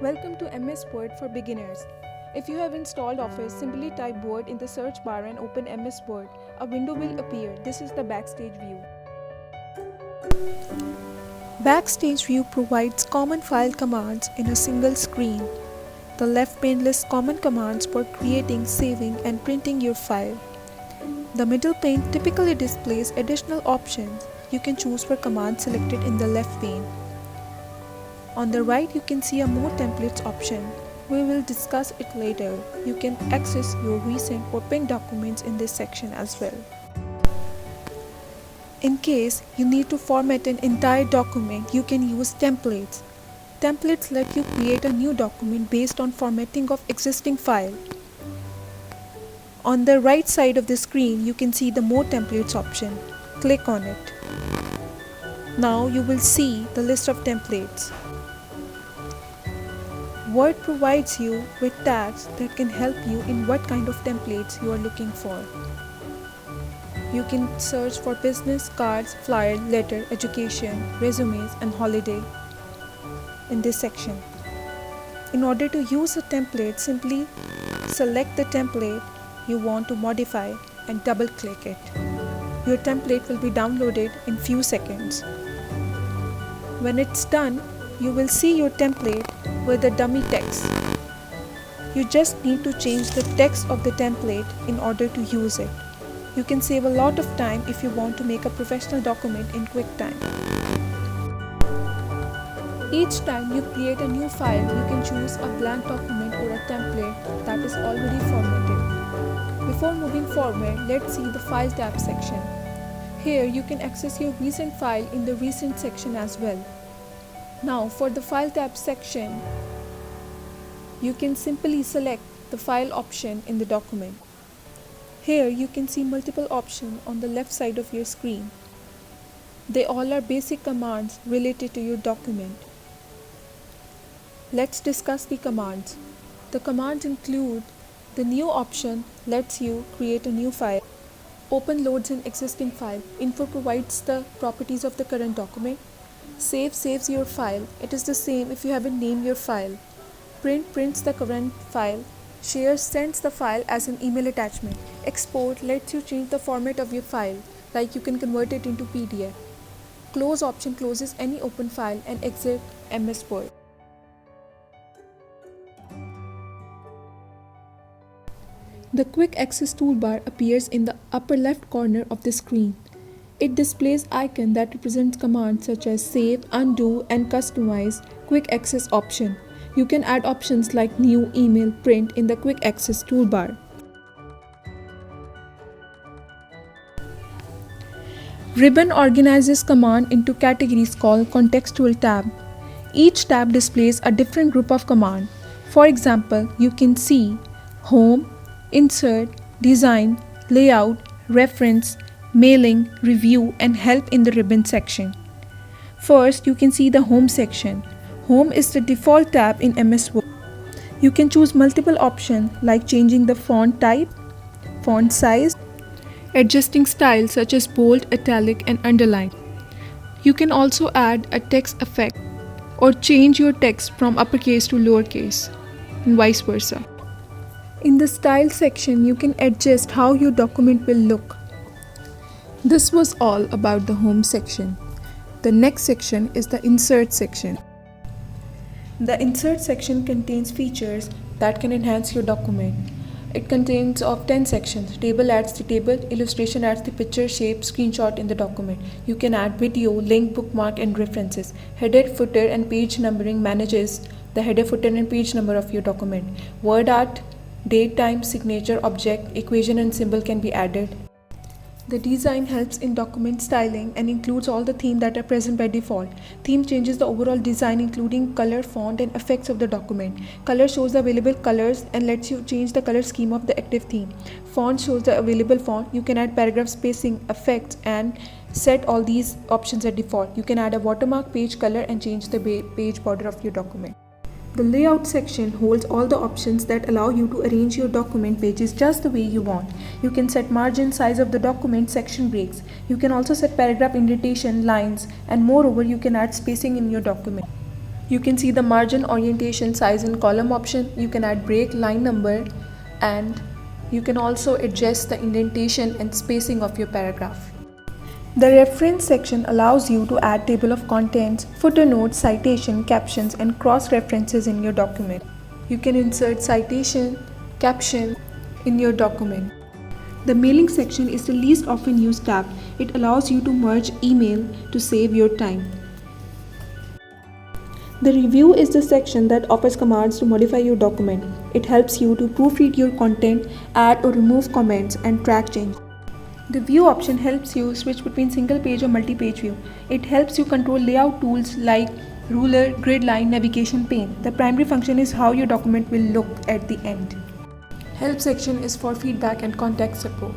Welcome to MS Word for beginners. If you have installed Office, simply type Word in the search bar and open MS Word. A window will appear. This is the Backstage view. Backstage view provides common file commands in a single screen. The left pane lists common commands for creating, saving, and printing your file. The middle pane typically displays additional options you can choose for commands selected in the left pane. On the right, you can see a More Templates option. We will discuss it later. You can access your recent or pinned documents in this section as well. In case you need to format an entire document, you can use templates. Templates let you create a new document based on formatting of existing file. On the right side of the screen, you can see the More Templates option. Click on it. Now you will see the list of templates. Word provides you with tags that can help you in what kind of templates you are looking for. You can search for business, cards, flyer, letter, education, resumes, and holiday in this section. In order to use a template, simply select the template you want to modify and double-click it. Your template will be downloaded in few seconds. When it's done, you will see your template with the dummy text. You just need to change the text of the template in order to use it. You can save a lot of time if you want to make a professional document in quick time. Each time you create a new file, you can choose a blank document or a template that is already formatted. Before moving forward, let's see the File tab section. Here you can access your recent file in the Recent section as well. Now for the File tab section, you can simply select the File option in the document. Here you can see multiple options on the left side of your screen. They all are basic commands related to your document. Let's discuss the commands. The commands include the New option lets you create a new file. Open loads an existing file. Info provides the properties of the current document. Save saves your file. It is the same if you haven't named your file. Print prints the current file. Share sends the file as an email attachment. Export lets you change the format of your file, like you can convert it into PDF. Close option closes any open file and exit MS Word. The Quick Access toolbar appears in the upper left corner of the screen. It displays icons that represent commands such as save, undo, and customize Quick Access option. You can add options like new, email, print in the Quick Access toolbar. Ribbon organizes command into categories called contextual tab. Each tab displays a different group of command. For example, you can see Home, Insert, Design, Layout, Reference, Mailing, Review, and Help in the ribbon section. First, you can see the Home section. Home is the default tab in MS Word. You can choose multiple options like changing the font type, font size, adjusting style such as bold, italic, and underline. You can also add a text effect or change your text from uppercase to lowercase and vice versa. In the Style section, you can adjust how your document will look. This was all about the Home section. The next section is the Insert section. The Insert section contains features that can enhance your document. It contains of 10 sections. Table adds the table, illustration adds the picture, shape, screenshot in the document. You can add video, link, bookmark, and references. Header, footer, and page numbering manages the header, footer, and page number of your document. Word art, date, time, signature, object, equation, and symbol can be added. The design helps in document styling and includes all the themes that are present by default. Theme changes the overall design including color, font, and effects of the document. Color shows the available colors and lets you change the color scheme of the active theme. Font shows the available font. You can add paragraph spacing, effects, and set all these options at default. You can add a watermark, page color, and change the page border of your document. The Layout section holds all the options that allow you to arrange your document pages just the way you want. You can set margin, size of the document, section breaks. You can also set paragraph indentation, lines, and moreover you can add spacing in your document. You can see the margin, orientation, size and column option. You can add break, line number, and you can also adjust the indentation and spacing of your paragraph. The reference section allows you to add table of contents, footer notes, citation, captions and cross-references in your document. You can insert citation, caption in your document. The mailing section is the least often used tab. It allows you to merge email to save your time. The review is the section that offers commands to modify your document. It helps you to proofread your content, add or remove comments, and track changes. The view option helps you switch between single page or multi-page view. It helps you control layout tools like ruler, grid line, navigation pane. The primary function is how your document will look at the end. Help section is for feedback and contact support.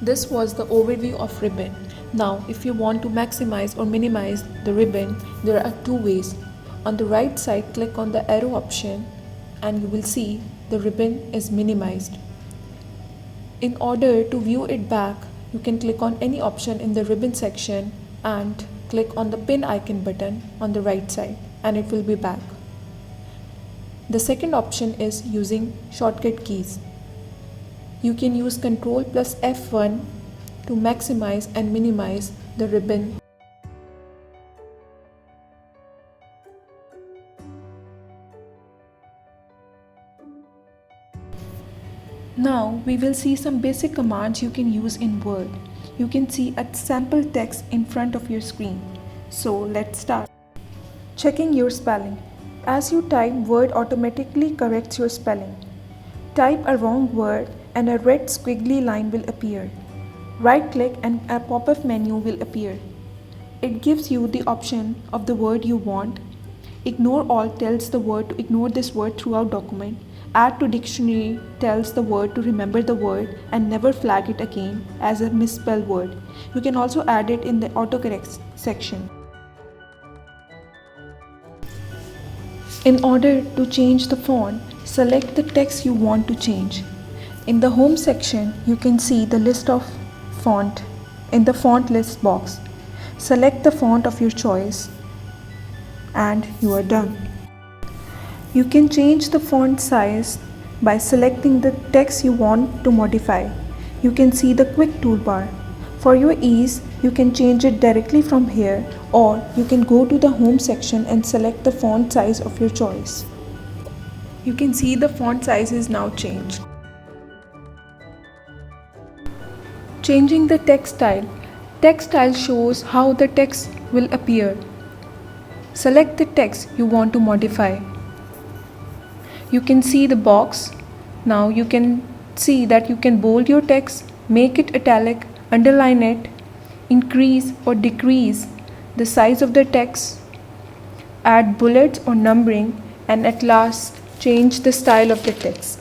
This was the overview of Ribbon. Now, if you want to maximize or minimize the ribbon, there are two ways. On the right side, click on the arrow option and you will see the ribbon is minimized. In order to view it back, you can click on any option in the ribbon section and click on the pin icon button on the right side and it will be back. The second option is using shortcut keys. You can use Ctrl plus F1 to maximize and minimize the ribbon. Now we will see some basic commands you can use in Word. You can see a sample text in front of your screen. So let's start. Checking your spelling. As you type, Word automatically corrects your spelling. Type a wrong word and a red squiggly line will appear. Right-click and a pop-up menu will appear. It gives you the option of the word you want. Ignore all tells the word to ignore this word throughout document. Add to dictionary tells the word to remember the word and never flag it again as a misspelled word. You can also add it in the autocorrect section. In order to change the font, select the text you want to change. In the home section, you can see the list of font in the font list box. Select the font of your choice and you are done. You can change the font size by selecting the text you want to modify. You can see the quick toolbar. For your ease, you can change it directly from here or you can go to the home section and select the font size of your choice. You can see the font size is now changed. Changing the text style. Text style shows how the text will appear. Select the text you want to modify. You can see the box. Now you can see that you can bold your text, make it italic, underline it, increase or decrease the size of the text, add bullets or numbering, and at last change the style of the text.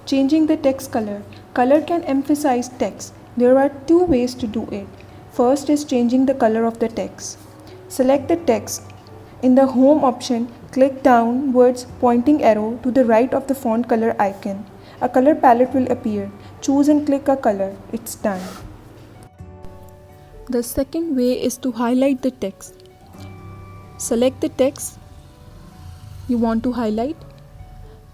Changing the text color. Color can emphasize text. There are two ways to do it. First is changing the color of the text. Select the text. In the home option, click downwards pointing arrow to the right of the font color icon. A color palette will appear. Choose and click a color. It's done. The second way is to highlight the text. Select the text you want to highlight.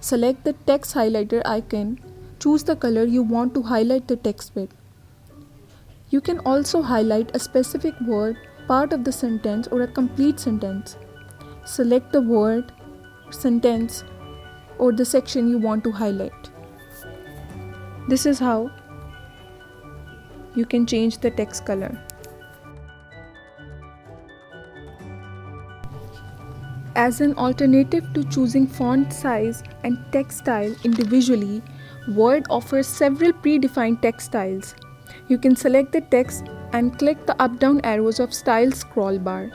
Select the text highlighter icon. Choose the color you want to highlight the text with. You can also highlight a specific word, part of the sentence, or a complete sentence. Select the word, sentence, or the section you want to highlight. This is how you can change the text color. As an alternative to choosing font size and text style individually, Word offers several predefined text styles. You can select the text and click the up-down arrows of Style scroll bar.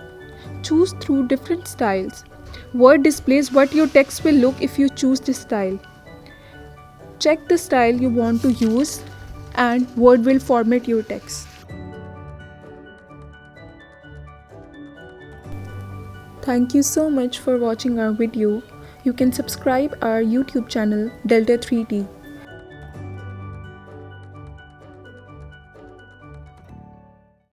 Choose through different styles. Word displays what your text will look if you choose this style. Check the style you want to use and Word will format your text. Thank you so much for watching our video. You can subscribe our YouTube channel Delta 3T.